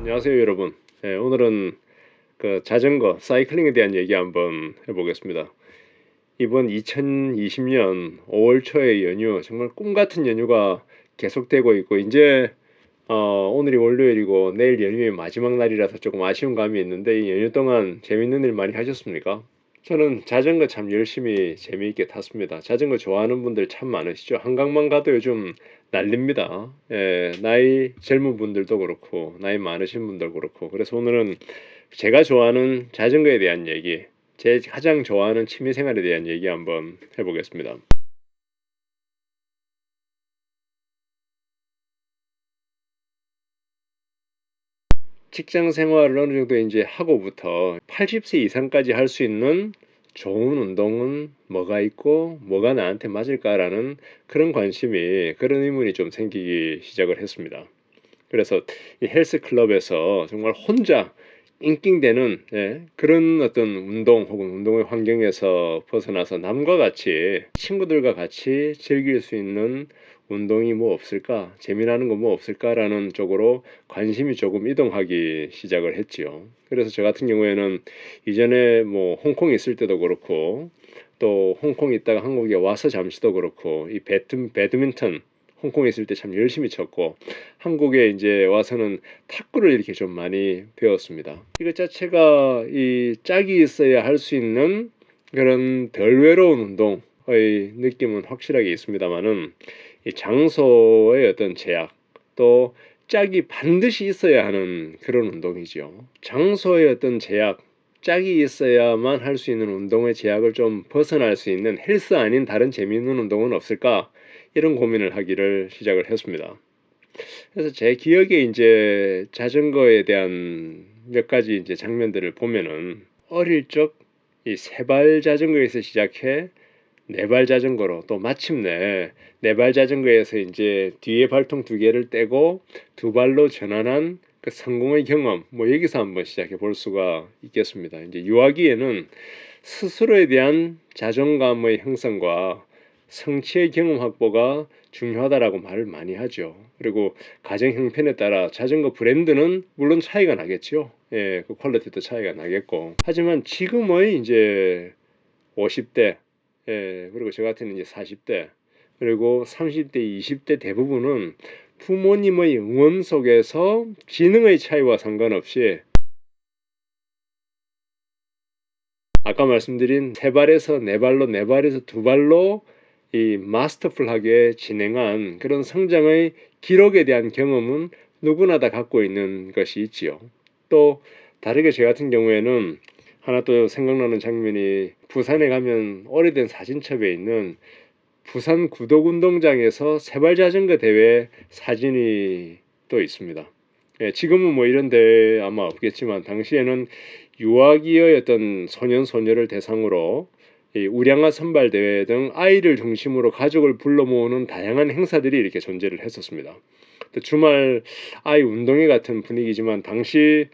안녕하세요, 여러분. 오늘은 그 자전거 사이클링에 대한 얘기 한번 해보겠습니다. 이번 2020년 5월 초의 연휴, 정말 꿈 같은 연휴가 계속되고 있고, 이제 오늘이 월요일이고 내일 연휴의 마지막 날이라서 조금 아쉬운 감이 있는데, 이 연휴 동안 재밌는 일 많이 하셨습니까? 저는 자전거 참 열심히 재미있게 탔습니다. 자전거 좋아하는 분들 참 많으시죠? 한강만 가도 요즘 난립니다. 나이 젊은 분들도 그렇고 나이 많으신 분들 그렇고. 그래서 오늘은 제가 좋아하는 자전거에 대한 얘기, 제 가장 좋아하는 취미생활에 대한 얘기 한번 해보겠습니다. 직장 생활을 어느 정도 이제 하고부터 80세 이상까지 할 수 있는 좋은 운동은 뭐가 있고 뭐가 나한테 맞을까라는 그런 관심이, 그런 의문이 좀 생기기 시작을 했습니다. 그래서 이 헬스 클럽에서 정말 혼자 낑낑대는, 그런 어떤 운동 혹은 운동의 환경에서 벗어나서 남과 같이, 친구들과 같이 즐길 수 있는 운동이 뭐 없을까, 재미나는 거 뭐 없을까라는 쪽으로 관심이 조금 이동하기 시작을 했지요. 그래서 저 같은 경우에는 이전에 뭐 홍콩에 있을 때도 그렇고, 또 홍콩에 있다가 한국에 와서 잠시도 그렇고, 이 배드민턴 홍콩에 있을 때 참 열심히 쳤고, 한국에 이제 와서는 탁구를 이렇게 좀 많이 배웠습니다. 이것 자체가 이 짝이 있어야 할 수 있는 그런 덜 외로운 운동의 느낌은 확실하게 있습니다만은, 이 장소의 어떤 제약, 또 짝이 반드시 있어야 하는 그런 운동이죠. 장소의 어떤 제약, 짝이 있어야만 할 수 있는 운동의 제약을 좀 벗어날 수 있는 헬스 아닌 다른 재미있는 운동은 없을까? 이런 고민을 하기를 시작을 했습니다. 그래서 제 기억에 이제 자전거에 대한 몇 가지 이제 장면들을 보면은, 어릴 적 이 세발 자전거에서 시작해 네 발 자전거로, 또 마침내 네 발 자전거에서 이제 뒤에 발통 두 개를 떼고 두 발로 전환한 그 성공의 경험, 뭐 여기서 한번 시작해 볼 수가 있겠습니다. 이제 유아기에는 스스로에 대한 자존감의 형성과 성취의 경험 확보가 중요하다라고 말을 많이 하죠. 그리고 가정 형편에 따라 자전거 브랜드는 물론 차이가 나겠죠. 그 퀄리티도 차이가 나겠고. 하지만 지금의 이제 50대, 그리고 저 같은 이제 40대, 그리고 30대, 20대 대부분은 부모님의 응원 속에서 지능의 차이와 상관없이 아까 말씀드린 세 발에서 네 발로, 네 발에서 두 발로 이 마스터풀하게 진행한 그런 성장의 기록에 대한 경험은 누구나 다 갖고 있는 것이 있지요. 또 다르게 제 같은 경우에는 하나 또 생각나는 장면이, 부산에 가면 오래된 사진첩에 있는 부산 구덕운동장에서 세발 자전거 대회 사진이 또 있습니다. 지금은 뭐 이런 데 아마 없겠지만, 당시에는 유아기의 어떤 소년 소녀를 대상으로 이 우량아 선발 대회 등 아이를 중심으로 가족을 불러 모으는 다양한 행사들이 이렇게 존재를 했었습니다. 또 주말 아이 운동회 같은 분위기지만, 당시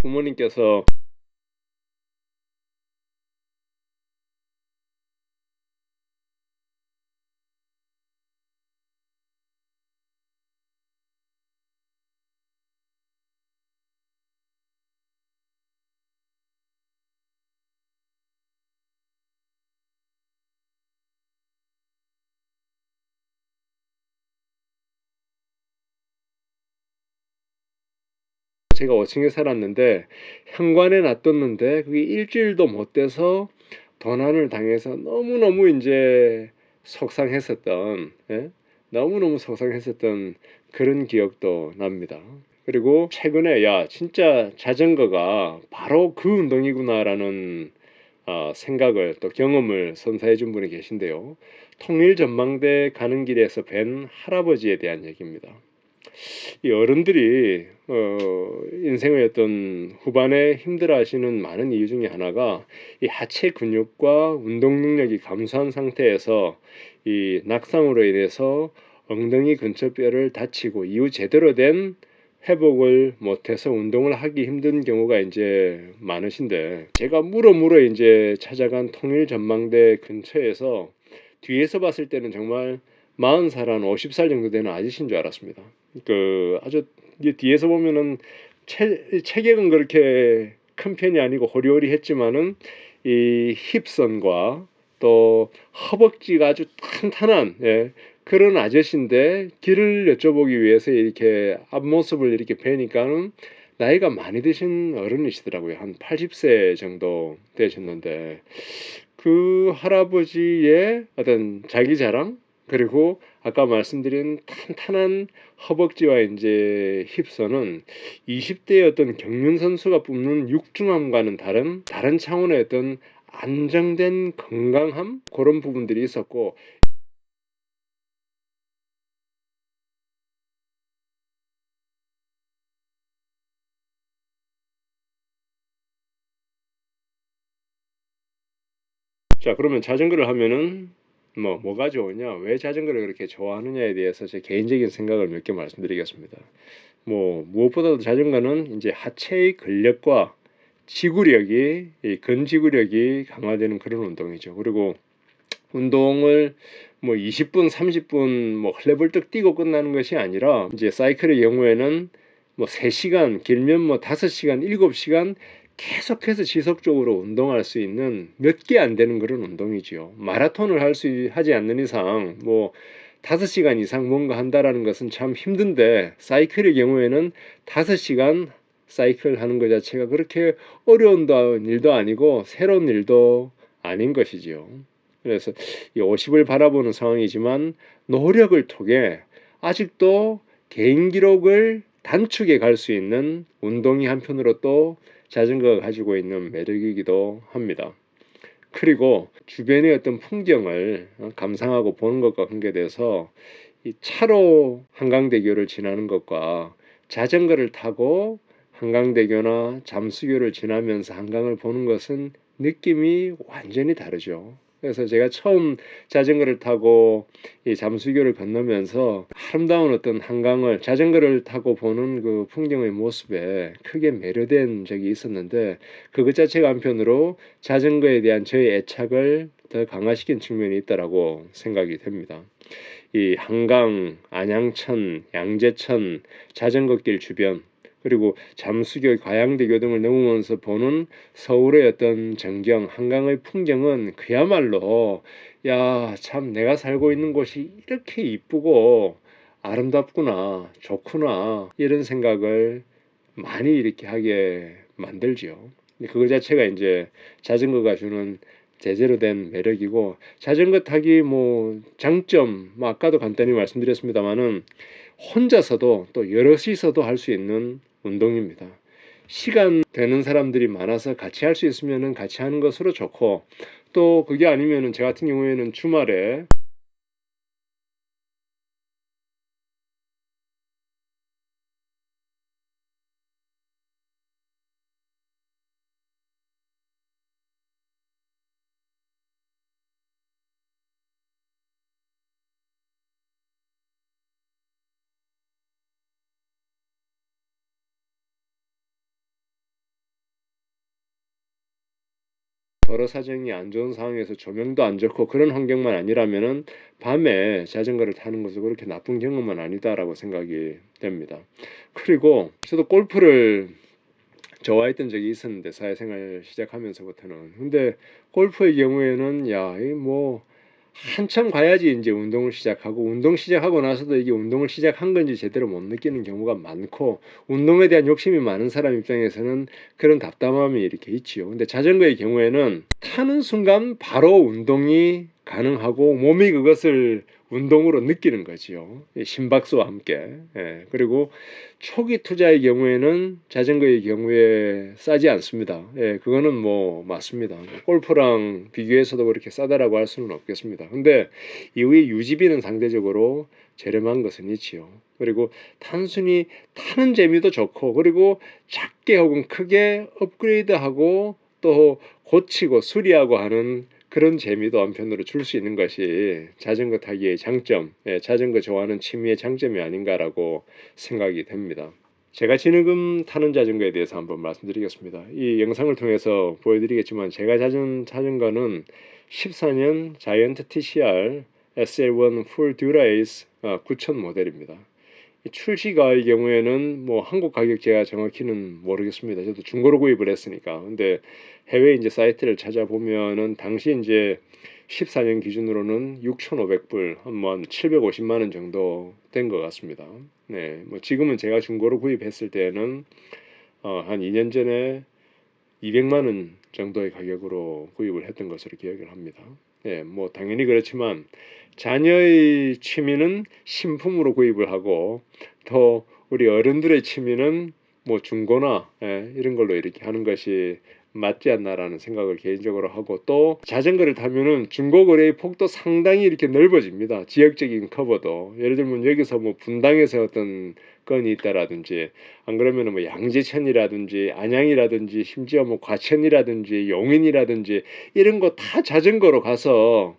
부모님께서 제가 5층에 살았는데 현관에 놔뒀는데 그게 일주일도 못 돼서 도난을 당해서 너무너무 이제 속상했었던, 너무너무 속상했었던 그런 기억도 납니다. 그리고 최근에 야 진짜 자전거가 바로 그 운동이구나라는 생각을, 또 경험을 선사해 준 분이 계신데요. 통일전망대 가는 길에서 뵌 할아버지에 대한 얘기입니다. 이 어른들이 인생의 어떤 후반에 힘들어하시는 많은 이유 중에 하나가 이 하체 근육과 운동 능력이 감소한 상태에서 이 낙상으로 인해서 엉덩이 근처 뼈를 다치고 이후 제대로 된 회복을 못해서 운동을 하기 힘든 경우가 이제 많으신데, 제가 물어 이제 찾아간 통일전망대 근처에서 뒤에서 봤을 때는 정말 40살 한 50살 정도 되는 아저씨인 줄 알았습니다. 그 아주 뒤에서 보면은 체격은 그렇게 큰 편이 아니고 호리호리했지만은 이 힙선과 또 허벅지가 아주 탄탄한, 그런 아저씨인데 길을 여쭤보기 위해서 이렇게 앞모습을 이렇게 뵈니까는 나이가 많이 드신 어른이시더라고요. 한 80세 정도 되셨는데 그 할아버지의 어떤 자기 자랑, 그리고 아까 말씀드린 탄탄한 허벅지와 이제 힙선은 20대의 어떤 경륜 선수가 뿜는 육중함과는 다른 차원의 어떤 안정된 건강함, 그런 부분들이 있었고, 자, 그러면 자전거를 하면은 뭐가 좋으냐, 왜 자전거를 그렇게 좋아하느냐에 대해서 제 개인적인 생각을 몇 개 말씀드리겠습니다. 무엇보다도 자전거는 이제 하체의 근력과 지구력이, 이 근지구력이 강화되는 그런 운동이죠. 그리고 운동을 20분, 30분 헐레벌떡 뛰고 끝나는 것이 아니라, 이제 사이클의 경우에는 3시간, 길면 5시간, 7시간 계속해서 지속적으로 운동할 수 있는 몇 개 안 되는 그런 운동이지요. 마라톤을 하지 않는 이상 5시간 이상 뭔가 한다라는 것은 참 힘든데, 사이클의 경우에는 5시간 사이클 하는 것 자체가 그렇게 어려운 일도 아니고 새로운 일도 아닌 것이지요. 그래서 이 50을 바라보는 상황이지만 노력을 통해 아직도 개인 기록을 단축해 갈 수 있는 운동이 한편으로 또 자전거가 가지고 있는 매력이기도 합니다. 그리고 주변의 어떤 풍경을 감상하고 보는 것과 관계돼서 이 차로 한강대교를 지나는 것과 자전거를 타고 한강대교나 잠수교를 지나면서 한강을 보는 것은 느낌이 완전히 다르죠. 그래서 제가 처음 자전거를 타고 이 잠수교를 건너면서 아름다운 어떤 한강을 자전거를 타고 보는 그 풍경의 모습에 크게 매료된 적이 있었는데, 그것 자체가 한편으로 자전거에 대한 저의 애착을 더 강화시킨 측면이 있다라고 생각이 됩니다. 이 한강, 안양천, 양재천, 자전거길 주변, 그리고 잠수교, 과양대교 등을 넘으면서 보는 서울의 어떤 전경, 한강의 풍경은 그야말로 야, 참 내가 살고 있는 곳이 이렇게 이쁘고 아름답구나, 좋구나, 이런 생각을 많이 이렇게 하게 만들지요. 그거 자체가 이제 자전거가 주는 제대로 된 매력이고, 자전거 타기 장점, 아까도 간단히 말씀드렸습니다만은 혼자서도 또 여럿이서도 할 수 있는 운동입니다. 시간 되는 사람들이 많아서 같이 할 수 있으면은 같이 하는 것으로 좋고, 또 그게 아니면은 저 같은 경우에는 주말에 여러 사정이 안 좋은 상황에서 조명도 안 좋고 그런 환경만 아니라면은 밤에 자전거를 타는 것은 그렇게 나쁜 경험은 아니다라고 생각이 됩니다. 그리고 저도 골프를 좋아했던 적이 있었는데, 사회생활 시작하면서부터는. 근데 골프의 경우에는 한참 가야지 이제 운동을 시작하고, 운동 시작하고 나서도 이게 운동을 시작한 건지 제대로 못 느끼는 경우가 많고, 운동에 대한 욕심이 많은 사람 입장에서는 그런 답답함이 이렇게 있지요. 근데 자전거의 경우에는 타는 순간 바로 운동이 가능하고 몸이 그것을 운동으로 느끼는 거지요. 심박수와 함께. 예, 그리고 초기 투자의 경우에는 자전거의 경우에 싸지 않습니다. 예, 그거는 뭐 맞습니다. 골프랑 비교해서도 그렇게 싸다라고 할 수는 없겠습니다. 근데 이후에 유지비는 상대적으로 저렴한 것은 있지요. 그리고 단순히 타는 재미도 좋고, 그리고 작게 혹은 크게 업그레이드하고 또 고치고 수리하고 하는 그런 재미도 한편으로 줄 수 있는 것이 자전거 타기의 장점, 자전거 좋아하는 취미의 장점이 아닌가라고 생각이 됩니다. 제가 지금 타는 자전거에 대해서 한번 말씀드리겠습니다. 이 영상을 통해서 보여드리겠지만 제가 타는 자전거는 14년 자이언트 TCR SL1 풀 듀라에이스 9000 모델입니다. 출시가의 경우에는 뭐 한국 가격 제가 정확히는 모르겠습니다. 저도 중고로 구입을 했으니까. 근데 해외 이제 사이트를 찾아보면은 당시 이제 14년 기준으로는 6,500불, 한 750만 원 정도 된 것 같습니다. 네, 뭐 지금은 제가 중고로 구입했을 때는 한 2년 전에 200만 원 정도의 가격으로 구입을 했던 것으로 기억을 합니다. 네, 뭐 당연히 그렇지만 자녀의 취미는 신품으로 구입을 하고 또 우리 어른들의 취미는 뭐 중고나 이런 걸로 이렇게 하는 것이 맞지 않나라는 생각을 개인적으로 하고, 또 자전거를 타면은 중고 거래의 폭도 상당히 이렇게 넓어집니다. 지역적인 커버도 예를 들면 여기서 뭐 분당에서 어떤 건이 있다라든지, 안 그러면은 뭐 양재천이라든지 안양이라든지 심지어 뭐 과천이라든지 용인이라든지 이런 거 다 자전거로 가서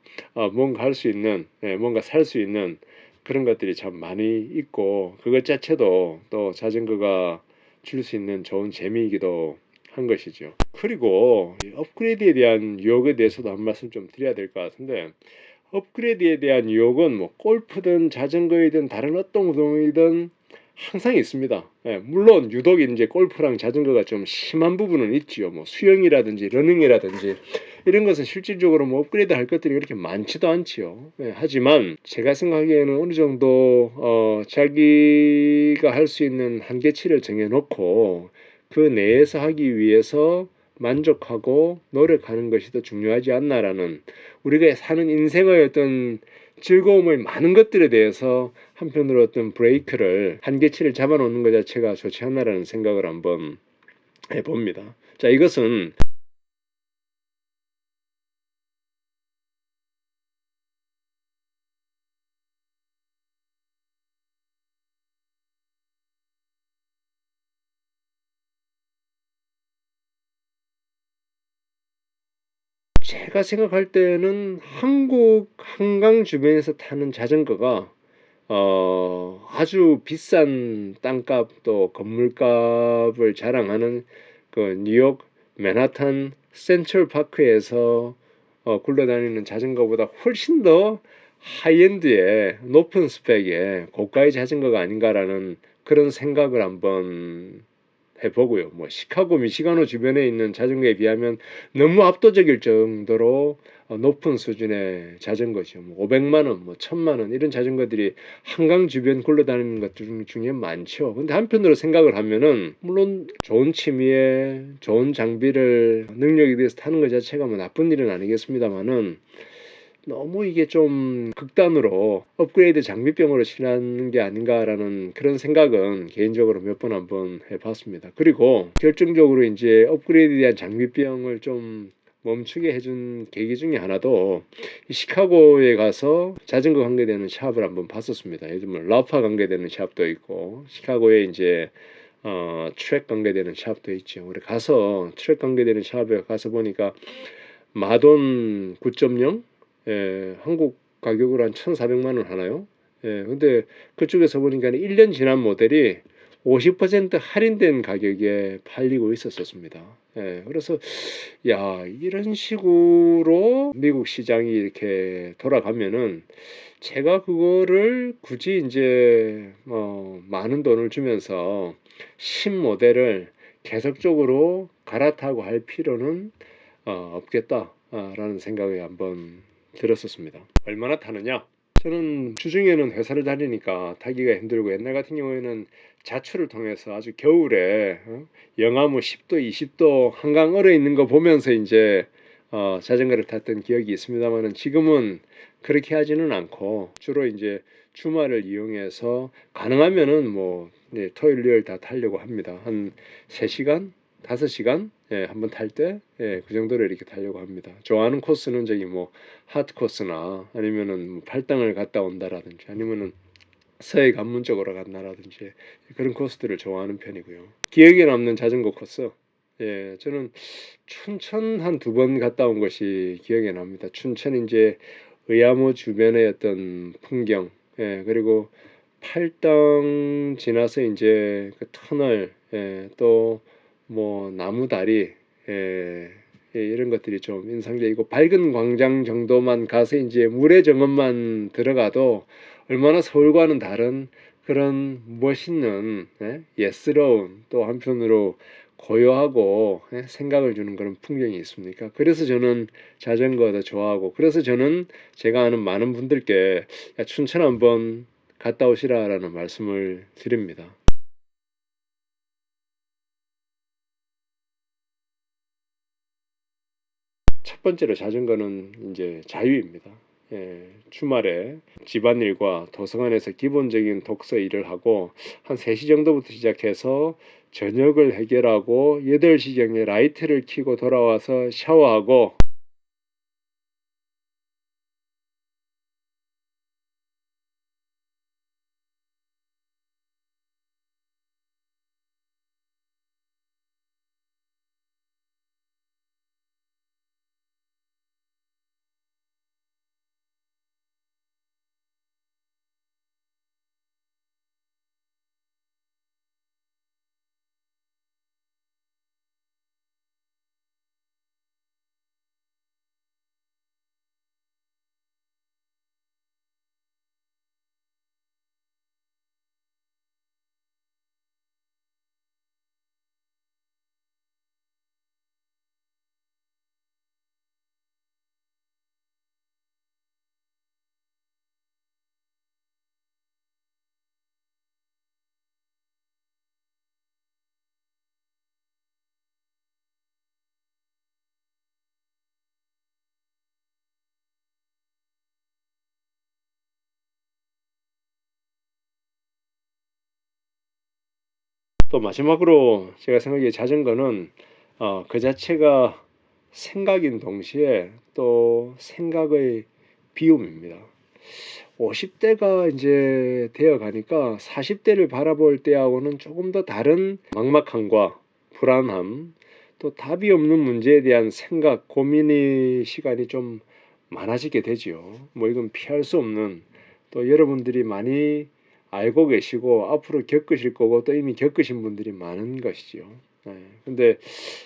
뭔가 할 수 있는, 뭔가 살 수 있는 그런 것들이 참 많이 있고, 그것 자체도 또 자전거가 줄 수 있는 좋은 재미이기도 한 것이죠. 그리고 업그레이드에 대한 유혹에 대해서도 한 말씀 좀 드려야 될 것 같은데, 업그레이드에 대한 유혹은 뭐 골프든 자전거이든 다른 어떤 운동이든 항상 있습니다. 물론 유독 이제 골프랑 자전거가 좀 심한 부분은 있지요. 뭐 수영이라든지 러닝이라든지 이런 것은 실질적으로 뭐 업그레이드 할 것들이 그렇게 많지도 않지요. 하지만 제가 생각하기에는 어느 정도 자기가 할 수 있는 한계치를 정해놓고 그 내에서 하기 위해서 만족하고 노력하는 것이 더 중요하지 않나라는, 우리가 사는 인생의 어떤 즐거움의 많은 것들에 대해서 한편으로 어떤 브레이크를, 한계치를 잡아놓는 것 자체가 좋지 않나라는 생각을 한번 해봅니다. 자, 이것은 제가 생각할 때는 한국 한강 주변에서 타는 자전거가 아주 비싼 땅값 또 건물값을 자랑하는 그 뉴욕 맨하탄 센트럴파크에서 굴러다니는 자전거보다 훨씬 더 하이엔드의 높은 스펙의 고가의 자전거가 아닌가라는 그런 생각을 한번 해보고요. 뭐 시카고 미시가노 주변에 있는 자전거에 비하면 너무 압도적일 정도로 높은 수준의 자전거죠. 뭐 500만 원, 뭐 1000만 원 이런 자전거들이 한강 주변 굴러다니는 것들 중에 많죠. 근데 한편으로 생각을 하면은 물론 좋은 취미에 좋은 장비를 능력에 대해서 타는 것 자체가 뭐 나쁜 일은 아니겠습니다만은, 너무 이게 좀 극단으로 업그레이드 장비병으로 치는 게 아닌가라는 그런 생각은 개인적으로 몇 번 한번 해봤습니다. 그리고 결정적으로 이제 업그레이드에 대한 장비병을 좀 멈추게 해준 계기 중에 하나도 시카고에 가서 자전거 관계되는 샵을 한번 봤었습니다. 예를 들면 라파 관계되는 샵도 있고 시카고에 이제 트랙 관계되는 샵도 있죠. 우리 가서 트랙 관계되는 샵에 가서 보니까 마돈 9.0 한국 가격으로 한 1,400만 원 하나요? 근데 그쪽에서 보니까 1년 지난 모델이 50% 할인된 가격에 팔리고 있었습니다. 그래서 야, 이런 식으로 미국 시장이 이렇게 돌아가면은 제가 그거를 굳이 이제 많은 돈을 주면서 신모델을 계속적으로 갈아타고 할 필요는 없겠다라는 생각이 한번 들었었습니다. 얼마나 타느냐? 저는 주중에는 회사를 다니니까 타기가 힘들고, 옛날 같은 경우에는 자출을 통해서 아주 겨울에 영하 뭐 10도, 20도 한강 얼어 있는 거 보면서 이제 자전거를 탔던 기억이 있습니다만은 지금은 그렇게 하지는 않고 주로 이제 주말을 이용해서 가능하면은 뭐 네, 토요일, 일요일 다 타려고 합니다. 한 3시간, 5시간 한번 탈 때 그 정도로 이렇게 타려고 합니다. 좋아하는 코스는 저기 뭐 하트 코스나 아니면은 뭐 팔당을 갔다 온다라든지 아니면은 서해 관문 쪽으로 간다라든지 그런 코스들을 좋아하는 편이고요. 기억에 남는 자전거 코스. 저는 춘천 한 2번 갔다 온 것이 기억에 납니다. 춘천 이제 의암호 주변의 어떤 풍경, 그리고 팔당 지나서 이제 그 터널, 또 뭐 나무다리, 이런 것들이 좀 인상적이고 밝은 광장 정도만 가서 이제 물의 정원만 들어가도 얼마나 서울과는 다른 그런 멋있는 예스러운 또 한편으로 고요하고 생각을 주는 그런 풍경이 있습니까? 그래서 저는 자전거도 좋아하고 그래서 저는 제가 아는 많은 분들께 야, 춘천 한번 갔다 오시라라는 말씀을 드립니다. 첫 번째로 자전거는 이제 자유입니다. 주말에 집안일과 도서관에서 기본적인 독서 일을 하고 한 3시 정도부터 시작해서 저녁을 해결하고 8시경에 라이트를 켜고 돌아와서 샤워하고 또 마지막으로 제가 생각하기에 자전거는 그 자체가 생각인 동시에 또 생각의 비움입니다. 50대가 이제 되어 가니까 40대를 바라볼 때하고는 조금 더 다른 막막함과 불안함, 또 답이 없는 문제에 대한 생각, 고민의 시간이 좀 많아지게 되지요. 뭐 이건 피할 수 없는 또 여러분들이 많이 알고 계시고 앞으로 겪으실 거고 또 이미 겪으신 분들이 많은 것이죠. 근데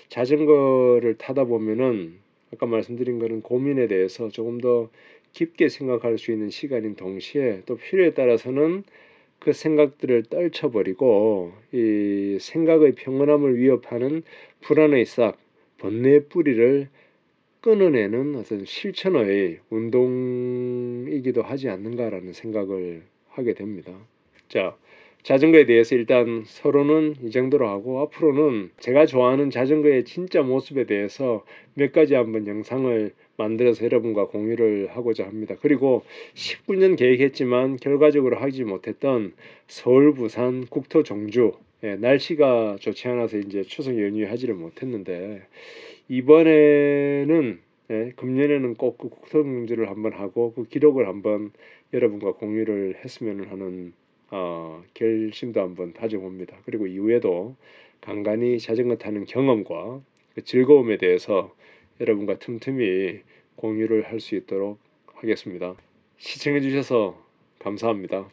자전거를 타다 보면은 아까 말씀드린 거는 고민에 대해서 조금 더 깊게 생각할 수 있는 시간인 동시에 또 필요에 따라서는 그 생각들을 떨쳐버리고 이 생각의 평온함을 위협하는 불안의 싹, 번뇌의 뿌리를 끊어내는 어떤 실천의 운동이기도 하지 않는가라는 생각을 하게 됩니다. 자, 자전거에 대해서 일단 서로는 이 정도로 하고 앞으로는 제가 좋아하는 자전거의 진짜 모습에 대해서 몇 가지 한번 영상을 만들어서 여러분과 공유를 하고자 합니다. 그리고 19년 계획했지만 결과적으로 하지 못했던 서울, 부산, 국토 종주, 날씨가 좋지 않아서 이제 추석 연휴에 하지를 못했는데 이번에는 금년에는 꼭 그 국토 종주를 한번 하고 그 기록을 한번 여러분과 공유를 했으면 하는 결심도 한번 다져봅니다. 그리고 이후에도 간간히 자전거 타는 경험과 그 즐거움에 대해서 여러분과 틈틈이 공유를 할 수 있도록 하겠습니다. 시청해 주셔서 감사합니다.